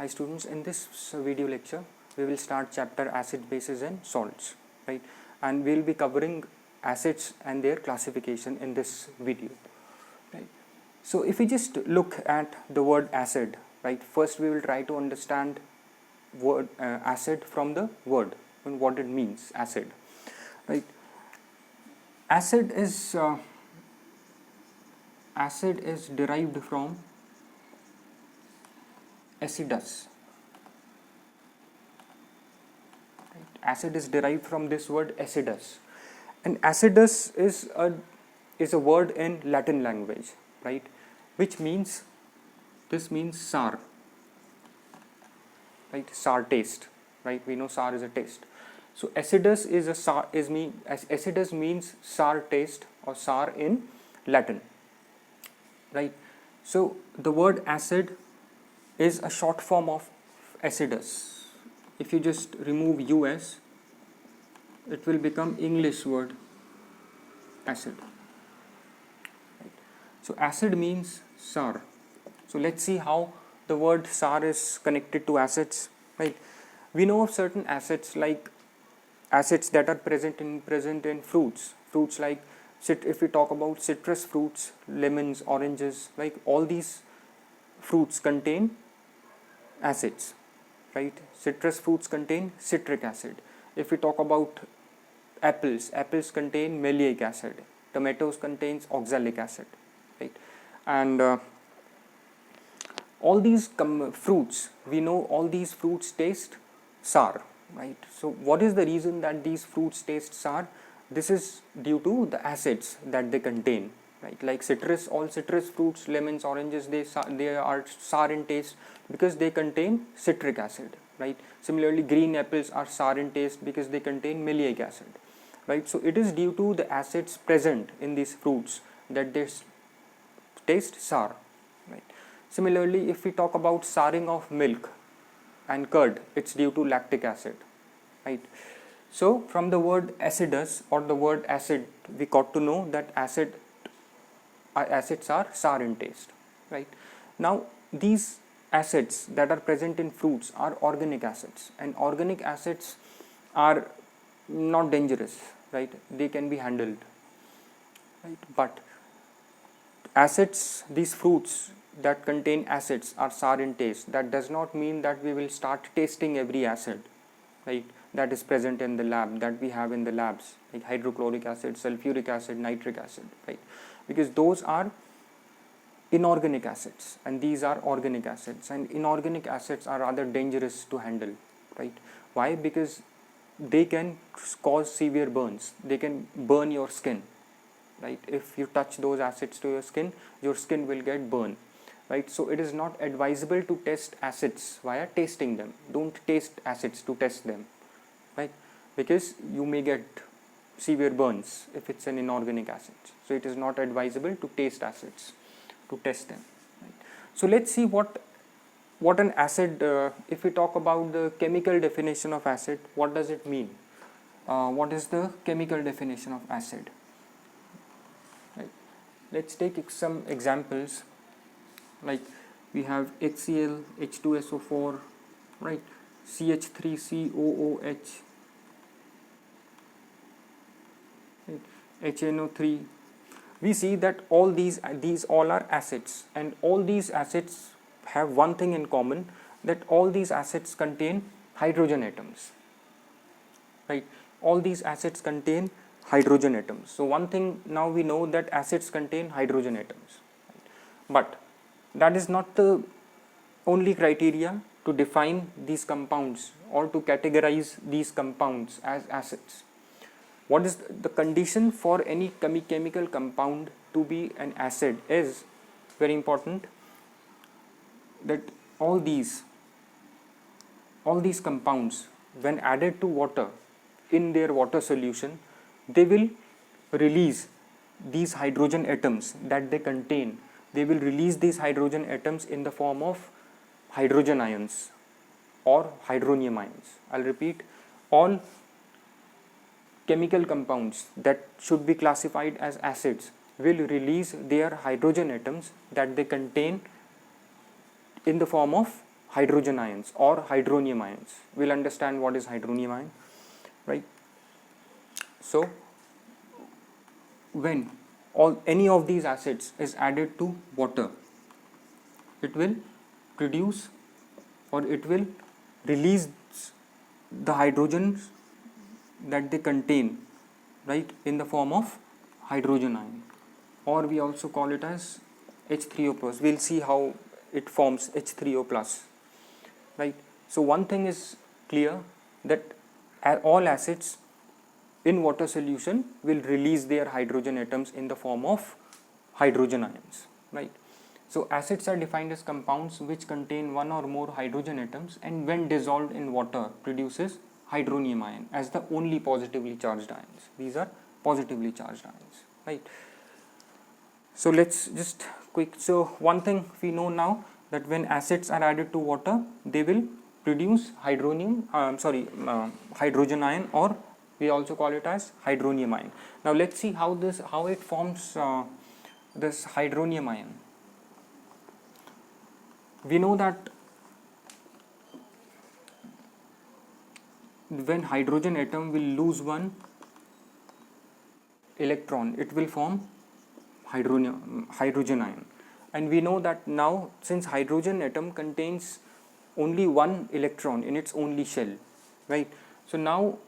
Hi students, in this video lecture we will start chapter acid, bases and salts, right? And we will be covering acids and their classification in this video, right? So if we just look at the word acid, right, first we will try to understand word acid from the word and what it means, acid, right? Acid is derived from acidus. Acid is derived from this word acidus, and acidus is a word in Latin language, right, which means sour, right, sour taste, right? We know sour is a taste. So acidus is a sour acidus means sour taste or sour in Latin, right? So the word acid is a short form of acidus. If you just remove us, it will become English word acid. Right. So acid means sour. So let's see how the word sour is connected to acids. Right. We know of certain acids like acids that are present in fruits. Fruits like if we talk about citrus fruits, lemons, oranges, like all these fruits contain acids. Right. Citrus fruits contain citric acid. If we talk about apples contain maleic acid, tomatoes contains oxalic acid, right? And all these fruits, we know all these fruits taste sour, right? So what is the reason that these fruits taste sour? This is due to the acids that they contain, right? Like all citrus fruits, lemons, oranges, they are sour in taste because they contain citric acid, right? Similarly, green apples are sour in taste because they contain maleic acid, right? So it is due to the acids present in these fruits that they taste sour, right? Similarly, if we talk about souring of milk and curd, it's due to lactic acid, right? So from the word acidus or the word acid, we got to know that acids are sour in taste, right? Now these acids that are present in fruits are organic acids, and organic acids are not dangerous, right? They can be handled, right? But acids, these fruits that contain acids are sour in taste. That does not mean that we will start tasting every acid, right, that is present in the lab, that we have in the labs, like hydrochloric acid, sulfuric acid, nitric acid, right? Because those are inorganic acids and these are organic acids, and inorganic acids are rather dangerous to handle, right? Why? Because they can cause severe burns. They can burn your skin, right? If you touch those acids to your skin will get burned, right? So it is not advisable to test acids via tasting them. Don't taste acids to test them, right? Because you may get severe burns if it's an inorganic acid. So it is not advisable to taste acids to test them, right? So let's see what an acid, if we talk about the chemical definition of acid, what does it mean? What is the chemical definition of acid? Right. Let's take some examples. Like we have HCl, H2SO4, right? CH3COOH, right? HNO3. We see that all these all are acids, and all these acids have one thing in common, that all these acids contain hydrogen atoms, right? All these acids contain hydrogen atoms. So one thing now we know that acids contain hydrogen atoms, but that is not the only criteria to define these compounds or to categorize these compounds as acids. What is the condition for any chemical compound to be an acid is very important, that all these compounds, when added to water in their water solution, they will release these hydrogen atoms that they contain. They will release these hydrogen atoms in the form of hydrogen ions or hydronium ions. I'll repeat, all chemical compounds that should be classified as acids will release their hydrogen atoms that they contain in the form of hydrogen ions or hydronium ions. We'll understand what is hydronium ion, right? So when any of these acids is added to water, it will produce or it will release the hydrogens that they contain, right, in the form of hydrogen ion, or we also call it as H3O plus. We'll see how it forms H3O plus, right? So one thing is clear, that all acids in water solution will release their hydrogen atoms in the form of hydrogen ions, right? So acids are defined as compounds which contain one or more hydrogen atoms and when dissolved in water produces hydronium ion as the only positively charged ions. These are positively charged ions, right? So let's just quick. So one thing we know now, that when acids are added to water, they will produce hydronium, hydrogen ion, or we also call it as hydronium ion. Now let's see how it forms this hydronium ion. We know that when hydrogen atom will lose one electron, it will form hydrogen ion. And we know that now, since hydrogen atom contains only one electron in its only shell, right? So now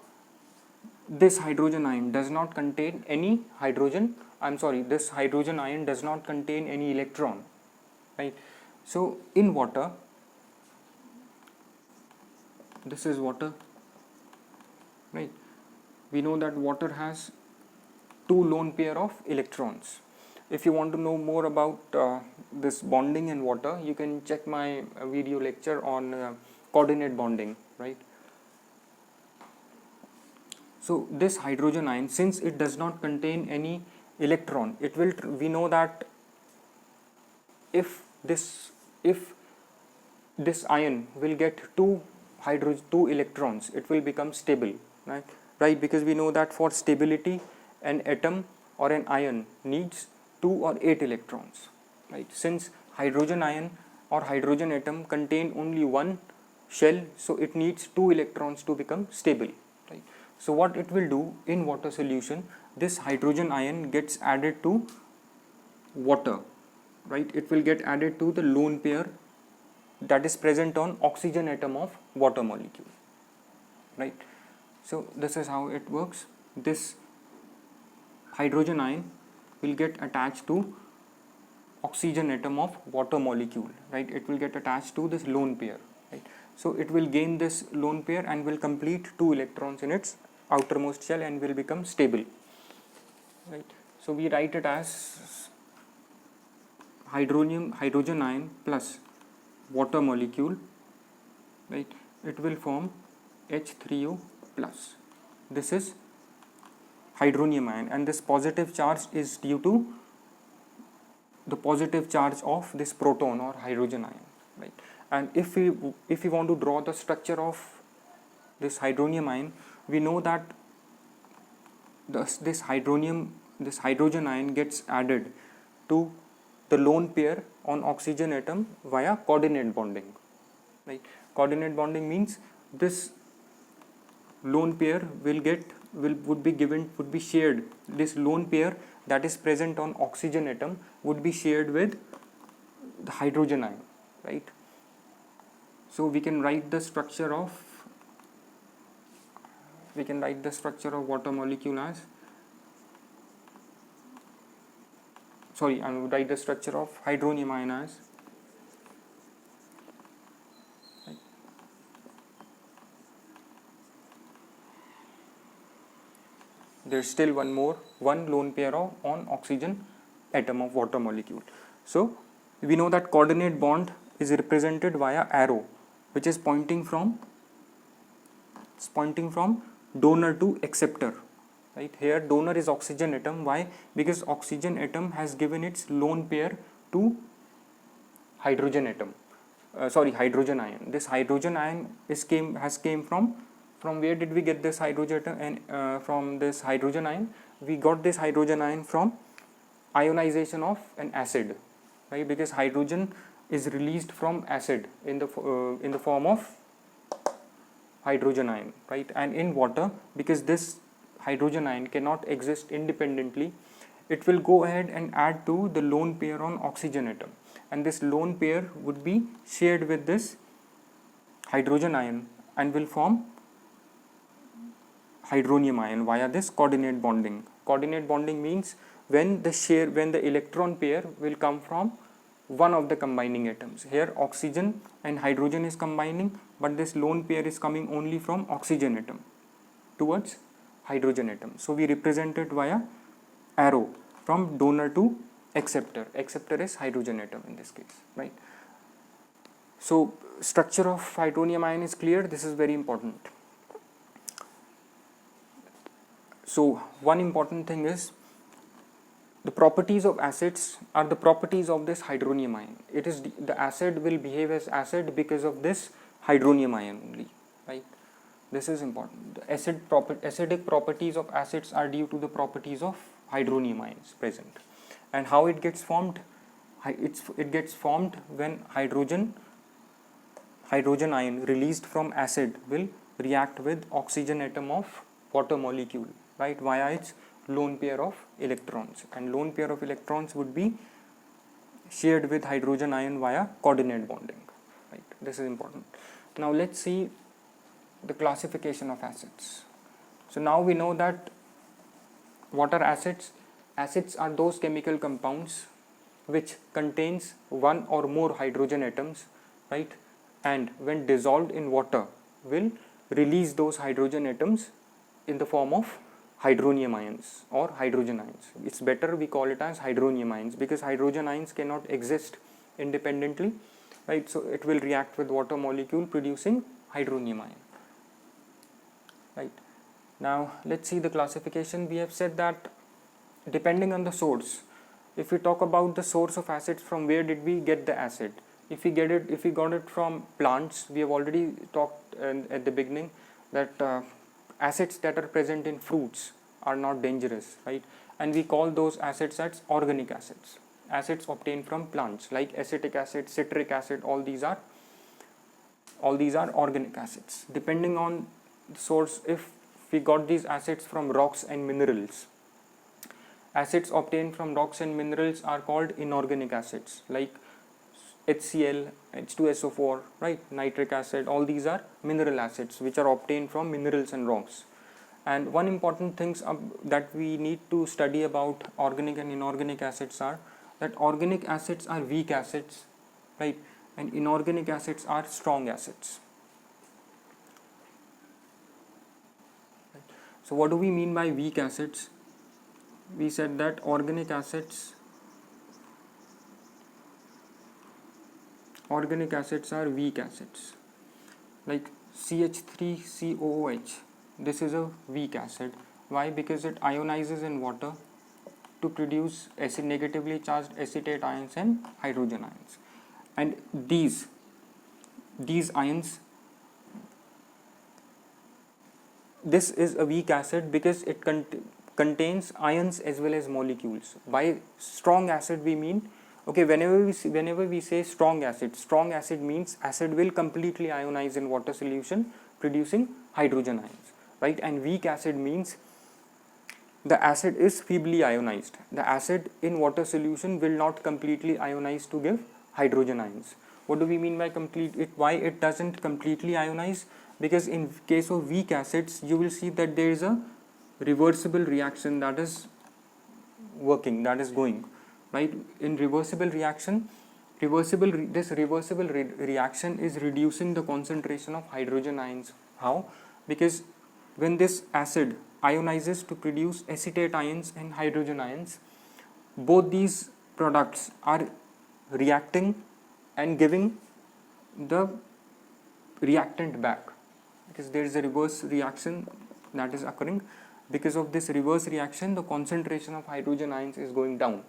this hydrogen ion does not contain any hydrogen, this hydrogen ion does not contain any electron, right? So in water, this is water, right? We know that water has two lone pair of electrons. If you want to know more about this bonding in water, you can check my video lecture on coordinate bonding, right? So this hydrogen ion, since it does not contain any electron, it will we know that if this ion will get two electrons, it will become stable, right? Because we know that for stability, an atom or an ion needs 2 or 8 electrons, right? Since hydrogen ion or hydrogen atom contain only one shell, so it needs 2 electrons to become stable, right? So what it will do in water solution, this hydrogen ion gets added to water, right? It will get added to the lone pair that is present on oxygen atom of water molecule, right? So this is how it works. This hydrogen ion will get attached to oxygen atom of water molecule, right? It will get attached to this lone pair, right? So it will gain this lone pair and will complete 2 electrons in its outermost shell and will become stable, right? So we write it as hydrogen ion plus water molecule, right? It will form H3O plus. This is hydronium ion, and this positive charge is due to the positive charge of this proton or hydrogen ion, right? And if we want to draw the structure of this hydronium ion, we know that this hydrogen ion gets added to the lone pair on oxygen atom via coordinate bonding, right? Coordinate bonding means this lone pair would be shared. This lone pair that is present on oxygen atom would be shared with the hydrogen ion, right? So we can write the structure of water molecule as I will write the structure of hydronium ion as, right? There's still one lone pair on oxygen atom of water molecule. So we know that coordinate bond is represented via arrow, which is pointing from donor to acceptor, right? Here donor is oxygen atom. Why? Because oxygen atom has given its lone pair to hydrogen atom, hydrogen ion. This hydrogen ion came from where did we get this hydrogen atom? And from this hydrogen ion, we got this hydrogen ion from ionization of an acid, right? Because hydrogen is released from acid in the form of hydrogen ion, right? And in water, because this hydrogen ion cannot exist independently, it will go ahead and add to the lone pair on oxygen atom, and this lone pair would be shared with this hydrogen ion and will form hydronium ion via this coordinate bonding. Coordinate bonding means when the electron pair will come from one of the combining atoms. Here oxygen and hydrogen is combining, but this lone pair is coming only from oxygen atom towards hydrogen atom. So we represent it via arrow from donor to acceptor. Acceptor is hydrogen atom in this case, right? So structure of hydronium ion is clear. This is very important. So one important thing is the properties of acids are the properties of this hydronium ion. It is the acid will behave as acid because of this hydronium ion only, right? This is important. The acidic properties of acids are due to the properties of hydronium ions present. And how it gets formed? It gets formed when hydrogen ion released from acid will react with oxygen atom of water molecule, right, via its lone pair of electrons, and lone pair of electrons would be shared with hydrogen ion via coordinate bonding, right? This is important. Now let's see the classification of acids. So now we know that what are acids? Acids are those chemical compounds which contains one or more hydrogen atoms, right, and when dissolved in water will release those hydrogen atoms in the form of hydronium ions or hydrogen ions. It's better we call it as hydronium ions because hydrogen ions cannot exist independently, right? So it will react with water molecule producing hydronium ion, right? Now let's see the classification. We have said that depending on the source, if we talk about the source of acids, from where did we get the acid? If we got it from plants, we have already talked at the beginning that acids that are present in fruits are not dangerous, right? And we call those acids as organic acids. Acids obtained from plants like acetic acid, citric acid, all these are organic acids. Depending on the source, if we got these acids from rocks and minerals, acids obtained from rocks and minerals are called inorganic acids like HCl, H2SO4, right, nitric acid, all these are mineral acids which are obtained from minerals and rocks. And one important thing that we need to study about organic and inorganic acids are that organic acids are weak acids, right, and inorganic acids are strong acids. So what do we mean by weak acids? We said that organic acids are weak acids like CH3COOH. This is a weak acid. Why? Because it ionizes in water to produce negatively charged acetate ions and hydrogen ions, and these ions, this is a weak acid because it contains ions as well as molecules. By strong acid we mean, okay, whenever we say strong acid means acid will completely ionize in water solution producing hydrogen ions, right? And weak acid means the acid is feebly ionized. The acid in water solution will not completely ionize to give hydrogen ions. What do we mean by why it doesn't completely ionize? Because in case of weak acids you will see that there is a reversible reaction that is working, that is going, right? In reversible reaction, this reversible reaction is reducing the concentration of hydrogen ions. How? Because when this acid ionizes to produce acetate ions and hydrogen ions, both these products are reacting and giving the reactant back, because there is a reverse reaction that is occurring. Because of this reverse reaction, the concentration of hydrogen ions is going down,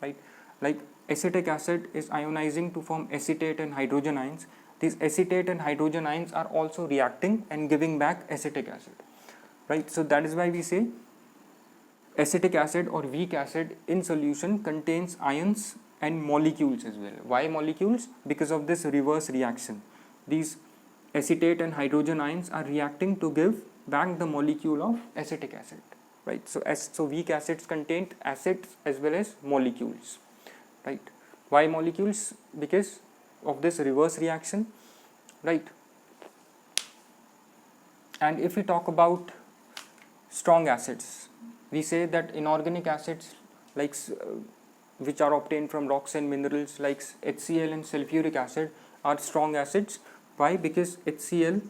right? Like acetic acid is ionizing to form acetate and hydrogen ions. These acetate and hydrogen ions are also reacting and giving back acetic acid, right? So that is why we say acetic acid or weak acid in solution contains ions and molecules as well. Why molecules? Because of this reverse reaction. These acetate and hydrogen ions are reacting to give back the molecule of acetic acid, right? So weak acids contain acids as well as molecules, right? Why molecules? Because of this reverse reaction, right? And if we talk about strong acids, we say that inorganic acids like which are obtained from rocks and minerals like HCl and sulfuric acid are strong acids. Why? Because HCl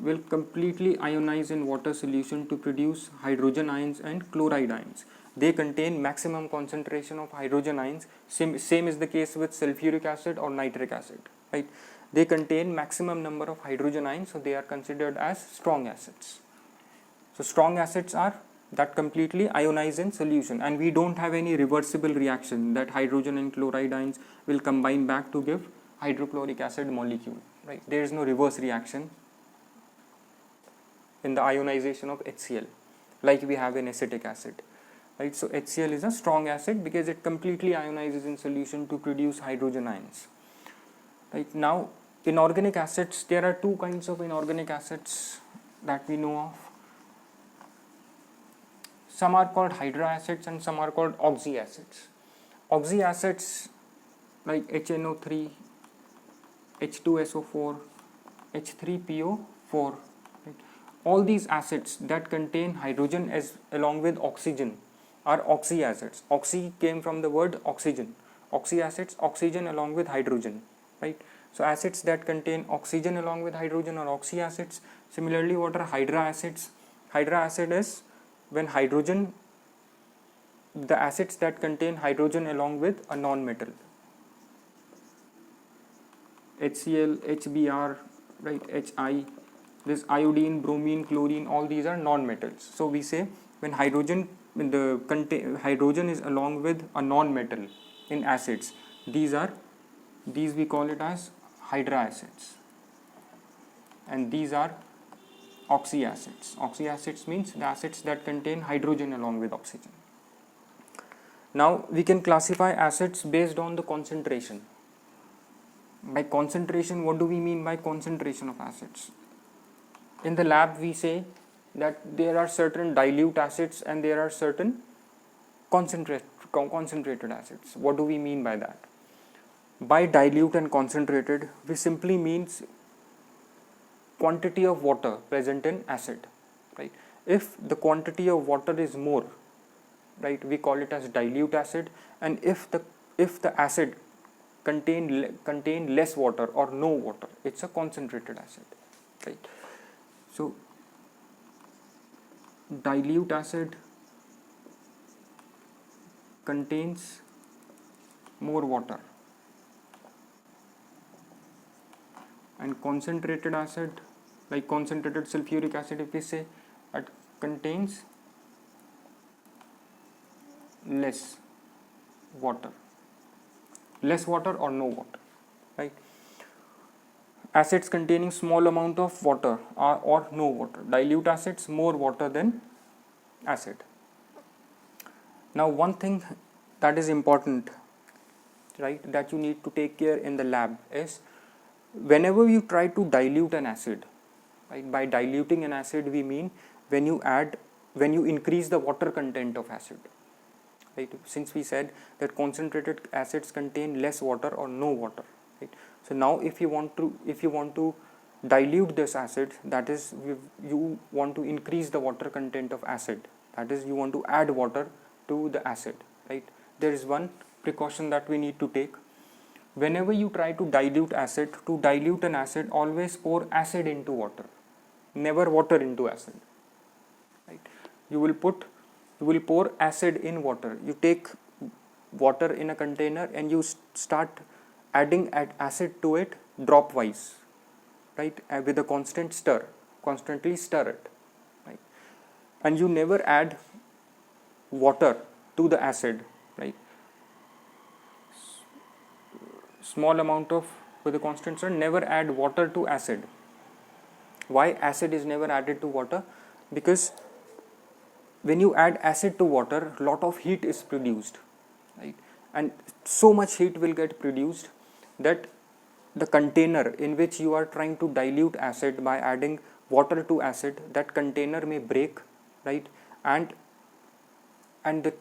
will completely ionize in water solution to produce hydrogen ions and chloride ions. They contain maximum concentration of hydrogen ions. Same is the case with sulfuric acid or nitric acid, right? They contain maximum number of hydrogen ions, so they are considered as strong acids. So strong acids are that completely ionize in solution, and we don't have any reversible reaction that hydrogen and chloride ions will combine back to give hydrochloric acid molecule, right? There is no reverse reaction in the ionization of HCl like we have in acetic acid, right? So HCl is a strong acid because it completely ionizes in solution to produce hydrogen ions, right? Now inorganic acids, there are two kinds of inorganic acids that we know of. Some are called hydra acids and some are called oxy acids. Oxy acids like HNO3, H2SO4, H3PO4, right? All these acids that contain hydrogen as along with oxygen are oxy acids. Oxy came from the word oxygen. Oxy acids, oxygen along with hydrogen, right? So acids that contain oxygen along with hydrogen are oxy acids. Similarly, what are hydra acids? Hydra acid is when hydrogen, the acids that contain hydrogen along with a non-metal, HCl, HBr, right, Hi, this iodine, bromine, chlorine, all these are non-metals. So we say when hydrogen is along with a non-metal in acids, these we call it as hydra acids, and these are oxy acids. Oxy acids means the acids that contain hydrogen along with oxygen. Now we can classify acids based on the concentration. By concentration, what do we mean by concentration of acids? In the lab we say that there are certain dilute acids and there are certain concentrated acids. What do we mean by that? By dilute and concentrated, we simply means quantity of water present in acid, right? If the quantity of water is more, right, we call it as dilute acid, and if the acid contain less water or no water, it's a concentrated acid, right? So dilute acid contains more water, and concentrated acid, like concentrated sulfuric acid, if we say, it contains less water or no water, right? Acids containing small amount of water or no water. Dilute acids, more water than acid. Now one thing that is important, right, that you need to take care in the lab is whenever you try to dilute an acid, right? By diluting an acid we mean when you increase the water content of acid, right? Since we said that concentrated acids contain less water or no water, right? So now if you want to dilute this acid, that is you want to increase the water content of acid, that is you want to add water to the acid, right? There is one precaution that we need to take. Whenever you try to dilute an acid, always pour acid into water, never water into acid, right? You will pour acid in water. You take water in a container and you start adding acid to it drop wise, right, with a constantly stir it, right? And you never add water to the acid, right? Small amount of with a constant stir, never add water to acid. Why acid is never added to water? Because when you add acid to water, lot of heat is produced, right? and so much heat will get produced that the container in which you are trying to dilute acid by adding water to acid, that container may break, right? And the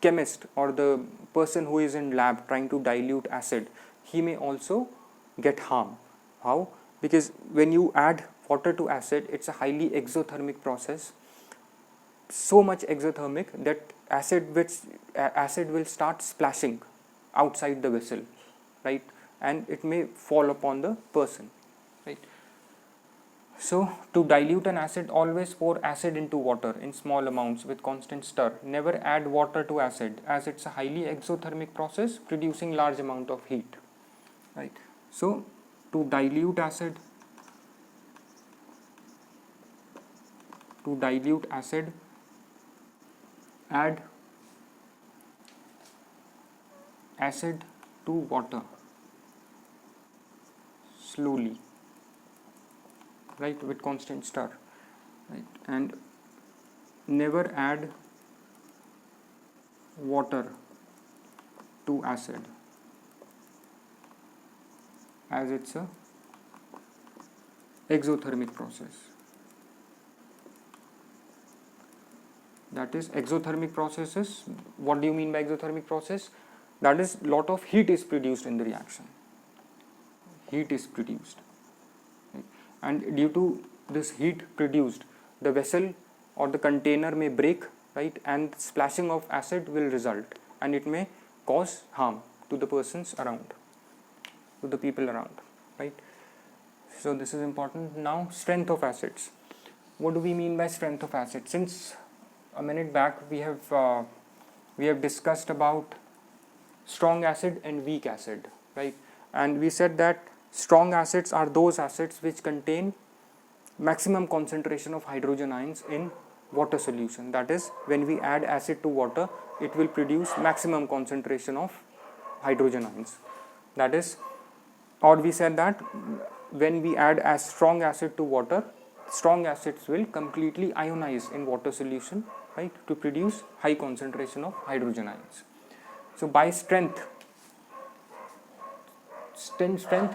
chemist or the person who is in lab trying to dilute acid, he may also get harm. How? Because when you add water to acid, it's a highly exothermic process, so much exothermic that acid will start splashing outside the vessel, right? And it may fall upon the person, right? So to dilute an acid, always pour acid into water in small amounts with constant stir. Never add water to acid, as it's a highly exothermic process producing large amount of heat, right? So to dilute acid, add acid to water slowly, right, with constant stir, right? And never add water to acid, as it's a exothermic process. That is, exothermic processes, what do you mean by exothermic process? That is, lot of heat is produced in the reaction. Heat is produced, right? And due to this heat produced, the vessel or the container may break, right? And splashing of acid will result, and it may cause harm to the persons around, to the people around, right? So this is important. Now, strength of acids. What do we mean by strength of acid? Since a minute back we have discussed about strong acid and weak acid, right? And we said that strong acids are those acids which contain maximum concentration of hydrogen ions in water solution. That is, when we add acid to water, it will produce maximum concentration of hydrogen ions. That is, or we said that when we add as strong acid to water, strong acids will completely ionize in water solution, right, to produce high concentration of hydrogen ions. So by strength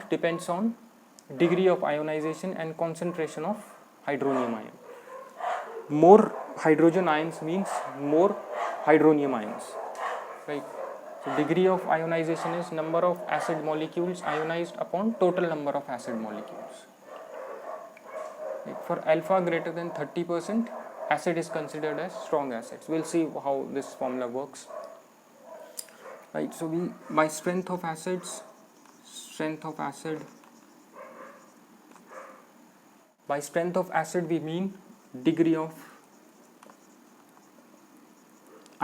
depends on degree of ionization and concentration of hydronium ion. More hydrogen ions means more hydronium ions, right? So degree of ionization is number of acid molecules ionized upon total number of acid molecules. For alpha greater than 30%, acid is considered as strong acids. We'll see how this formula works, right? So we, by strength of acid, by strength of acid we mean degree of